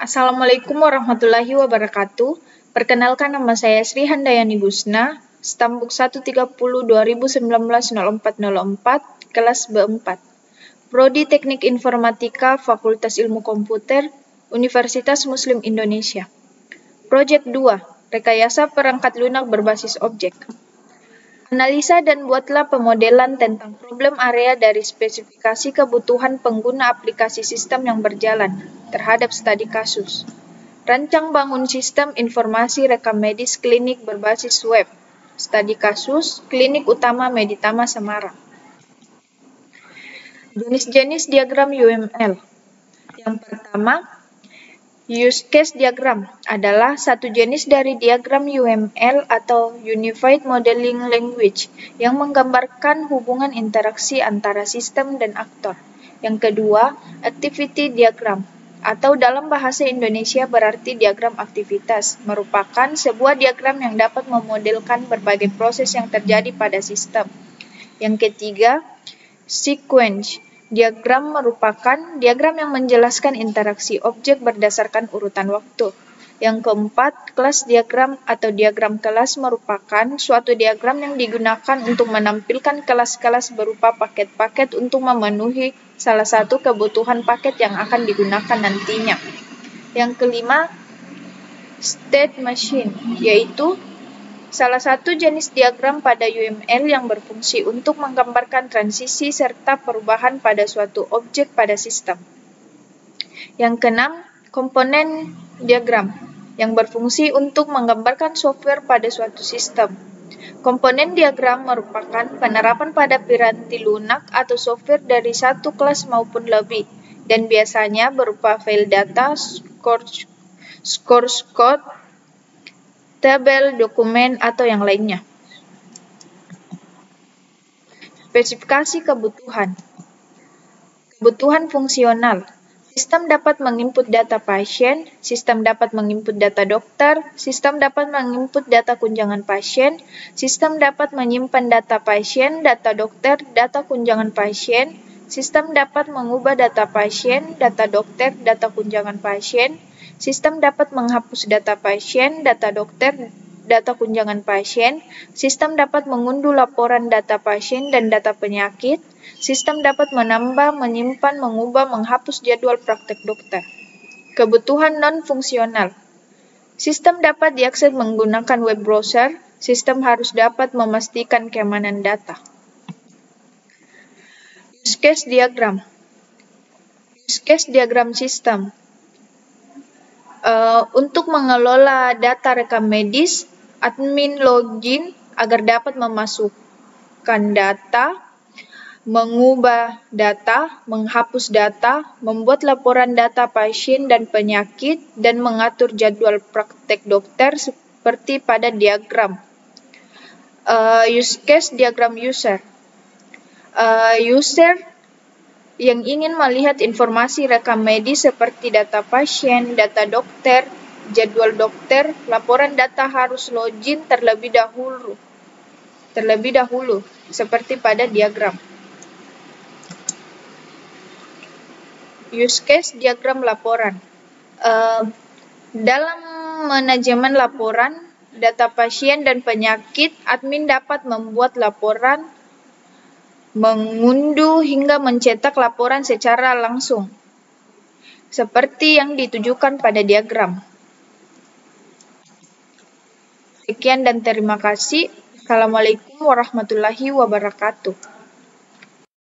Assalamualaikum warahmatullahi wabarakatuh. Perkenalkan, nama saya Sri Handayani Gusna, Stambuk 130 2019-0404, kelas B4. Prodi Teknik Informatika, Fakultas Ilmu Komputer, Universitas Muslim Indonesia. Project 2, Rekayasa Perangkat Lunak Berbasis Objek. Analisa dan buatlah pemodelan tentang problem area dari spesifikasi kebutuhan pengguna aplikasi sistem yang berjalan terhadap studi kasus. Rancang bangun sistem informasi rekam medis klinik berbasis web. Studi kasus, Klinik Utama Meditama Semarang. Jenis-jenis diagram UML. Yang pertama, use case diagram adalah satu jenis dari diagram UML atau Unified Modeling Language yang menggambarkan hubungan interaksi antara sistem dan aktor. Yang kedua, activity diagram atau dalam bahasa Indonesia berarti diagram aktivitas, merupakan sebuah diagram yang dapat memodelkan berbagai proses yang terjadi pada sistem. Yang ketiga, sequence diagram merupakan diagram yang menjelaskan interaksi objek berdasarkan urutan waktu. Yang keempat, kelas diagram atau diagram kelas merupakan suatu diagram yang digunakan untuk menampilkan kelas-kelas berupa paket-paket untuk memenuhi salah satu kebutuhan paket yang akan digunakan nantinya. Yang kelima, state machine, yaitu salah satu jenis diagram pada UML yang berfungsi untuk menggambarkan transisi serta perubahan pada suatu objek pada sistem. Yang keenam, komponen diagram yang berfungsi untuk menggambarkan software pada suatu sistem. Komponen diagram merupakan penerapan pada piranti lunak atau software dari satu kelas maupun lebih, dan biasanya berupa file data, source code, tabel, dokumen, atau yang lainnya. Spesifikasi kebutuhan. Kebutuhan fungsional. Sistem dapat menginput data pasien, sistem dapat menginput data dokter, sistem dapat menginput data kunjungan pasien, sistem dapat menyimpan data pasien, data dokter, data kunjungan pasien, sistem dapat mengubah data pasien, data dokter, data kunjungan pasien, sistem dapat menghapus data pasien, data dokter, data kunjungan pasien, sistem dapat mengunduh laporan data pasien dan data penyakit, sistem dapat menambah, menyimpan, mengubah, menghapus jadwal praktek dokter. Kebutuhan non-fungsional. Sistem dapat diakses menggunakan web browser, sistem harus dapat memastikan keamanan data. Use case diagram. Use case diagram sistem. Untuk mengelola data rekam medis, admin login agar dapat memasukkan data, mengubah data, menghapus data, membuat laporan data pasien dan penyakit, dan mengatur jadwal praktek dokter seperti pada diagram. Use case diagram user. User yang ingin melihat informasi rekam medis seperti data pasien, data dokter, jadwal dokter, laporan data harus login terlebih dahulu, seperti pada diagram. Use case diagram laporan. Dalam manajemen laporan, data pasien dan penyakit, admin dapat membuat laporan, mengunduh hingga mencetak laporan secara langsung, seperti yang ditujukan pada diagram. Sekian dan terima kasih. Assalamualaikum warahmatullahi wabarakatuh.